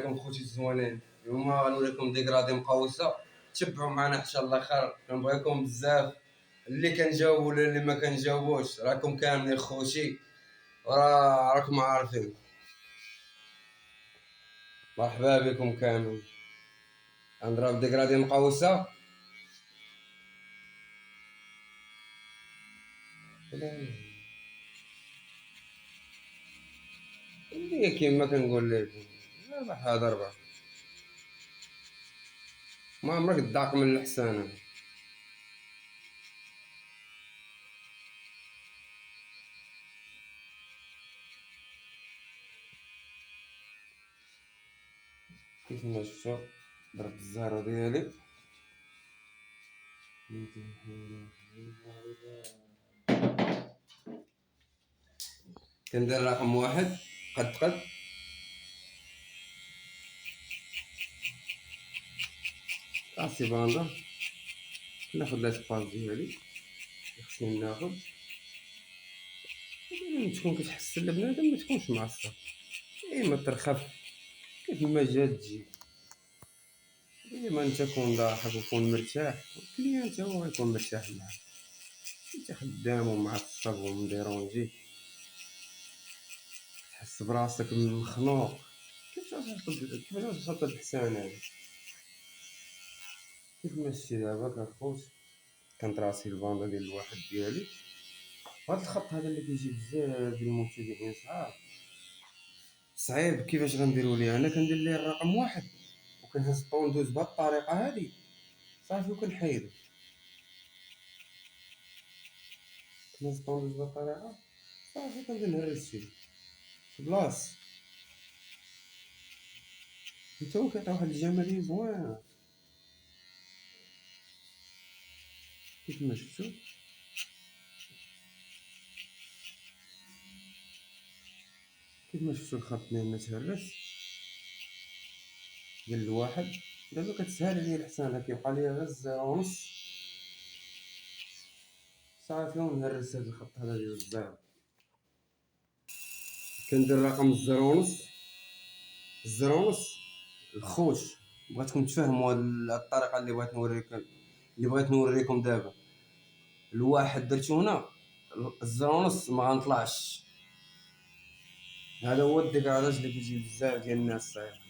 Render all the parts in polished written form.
عليكم خوتي الزوانين. اليوم غنوريكم ديكرادي مقوسه، تبعوا معنا حتى الاخر. كنبغيكم بزاف، اللي كنجاوبوا ولا اللي ما كنجاوبوش راكم كاملين خوتي، راكم عارفين. مرحبا بكم كامل. غنضرب ديكرادي مقوسه. اللي كيما كنقول لكم ربح هذا ربح، ما عمرك تضاق من الحسانه. كيف ما شفتوا ضربت الزهره ديالي. كندير رقم واحد قد راسي باندا. ناخد لاسباس ديالي، خصني ناخد تكون كتحسن لبنادم ما تكونش معصب، ديما ترخف كيف ما جات تجي. ديما انت كون ضاحك وكون مرتاح، والكليان تا هو يكون مرتاح معاك. انت خدام ومعصب ومديرونجي تحس براسك مخنوق. كيفاش تحط الحسان هذا؟ كيف ما شتي دابا كنخوت كنتراسي الباندا ديال الواحد ديالي. هاد الخط هذا اللي كيجي بزاف ديال المبتدئين صعيب. كيفاش غنديرو ليه؟ انا كندير ليه الرقم واحد وكنهز الطوندوز بهاد الطريقه هادي صافي، وكنحيدو. كنهز الطوندوز بهاد الطريقه صافي، كنبدا نهرس فيه في بلاص. حتى هو كيعطي واحد الجماليه زوينه. كيف ما شفتو الخط ديالنا تهرس ديال الواحد. دابا كتسهل عليا الحسانه، كيبقى ليا غير 0.5 صافي، ونهرس هاد الخط هذا ديال الزيرو. كندير رقم 0.5 الخوت. بغيتكم تفهموا هاد الطريقه اللي بغيت نوريكم دابا. الواحد درتو هنا، 0.5 ما غنطلعش. هذا هو الديكاداج اللي كيجي بزاف ديال الناس صاير.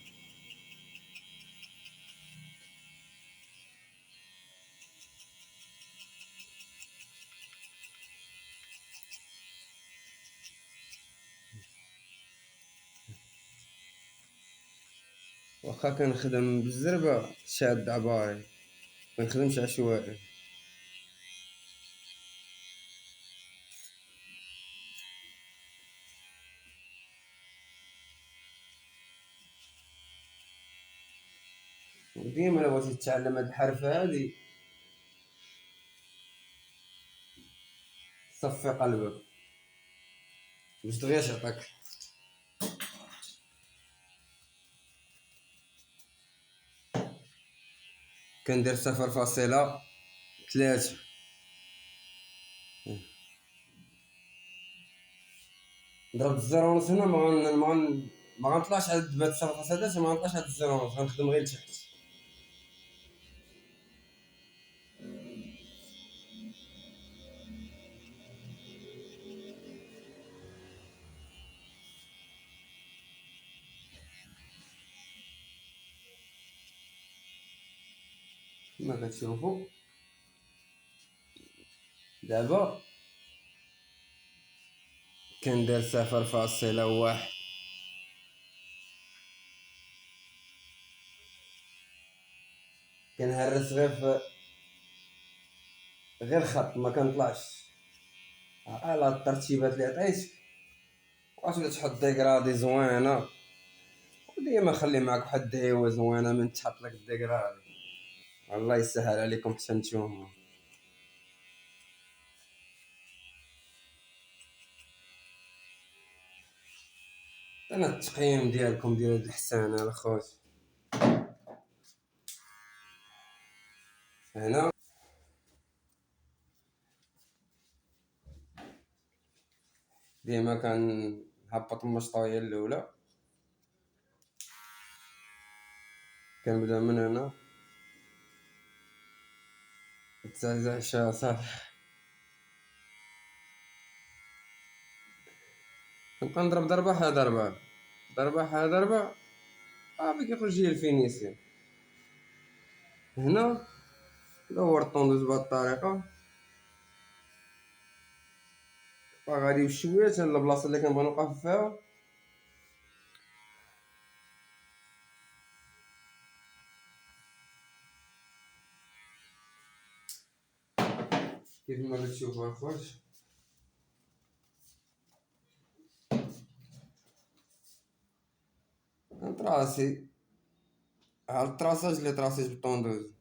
واخا كنخدم بالزربه شاد عباري، منخدمش عشوائي. ديما الا بغيتي تتعلم هاد الحرفه هادي صفي قلبك باش دغيا تعطيك. كندير 0.3. ضربت 0.5 هنا، ما غنطلعش عاد بهاد 0.3، ما غنطلعش عاد 0.5، غنخدم غير لتحت. كما كتشوفوا دابا كندير 0.1. كنهرس غير خط، ما كنطلعش على الترتيبات اللي عطيتك. واش بغيت تحط ديكرادي زوينه، وديما خلي معاك واحد الدعيوه زوينه من تحط لك الديكرادي. الله يسهل عليكم حتى نتوما. انا التقييم ديالكم ديال هاد الحسانه الخوت هنا. ديما كنهبط المشطويه الاولى، كنبدا من هنا التعشى صافي. نبقى نضرب ضربة ها ضربة، ضربة ها ضربة، صافي كيخرج ليا الفينيسيون. هنا دور الطوندوز بهاد الطريقة، غادي بشوية حتى البلاصة اللي كنبغي نوقف فيها. كيف ما كتشوفو اخوات، نطراسي ها الطراساج اللي طراسيت بالطوندوز.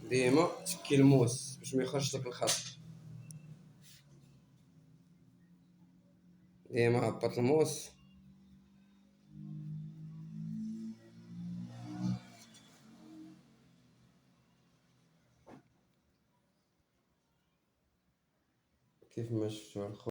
ديما تكي الموس باش ما يخرجش لك الخط، ديما هبط الموس. كيف ما شفتوا